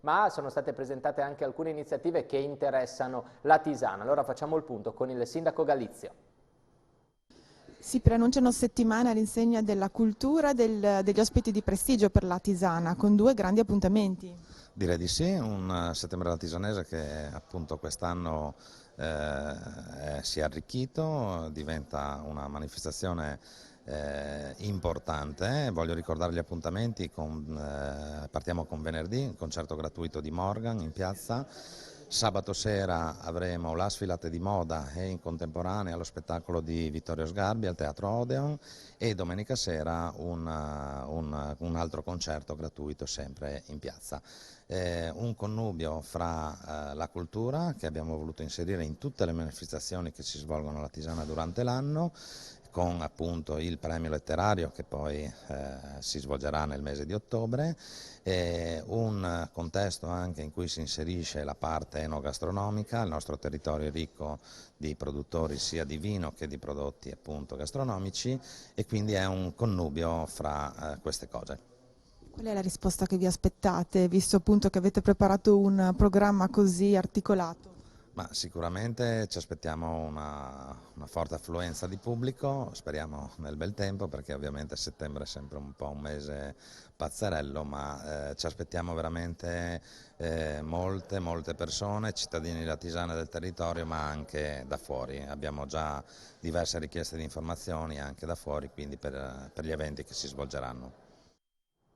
ma sono state presentate anche alcune iniziative che interessano la Tisana. Allora facciamo il punto con il sindaco Galizio. Si preannunciano settimane all'insegna della cultura degli ospiti di prestigio per la Tisana, con 2 grandi appuntamenti. Direi di sì, un settembre alla Tisanese che appunto quest'anno si è arricchito, diventa una manifestazione importante. Voglio ricordare gli appuntamenti, partiamo con venerdì, il concerto gratuito di Morgan in piazza. Sabato sera avremo la sfilata di moda e in contemporanea lo spettacolo di Vittorio Sgarbi al Teatro Odeon e domenica sera un altro concerto gratuito sempre in piazza. Un connubio fra la cultura che abbiamo voluto inserire in tutte le manifestazioni che si svolgono alla Tisana durante l'anno, con appunto il premio letterario che poi si svolgerà nel mese di ottobre, un contesto anche in cui si inserisce la parte enogastronomica. Il nostro territorio è ricco di produttori sia di vino che di prodotti appunto gastronomici e quindi è un connubio fra queste cose. Qual è la risposta che vi aspettate, visto appunto che avete preparato un programma così articolato? Ma sicuramente ci aspettiamo una forte affluenza di pubblico, speriamo nel bel tempo perché ovviamente settembre è sempre un po' un mese pazzerello, ma ci aspettiamo veramente molte persone, cittadini della Tisana e del territorio, ma anche da fuori. Abbiamo già diverse richieste di informazioni anche da fuori, quindi per gli eventi che si svolgeranno.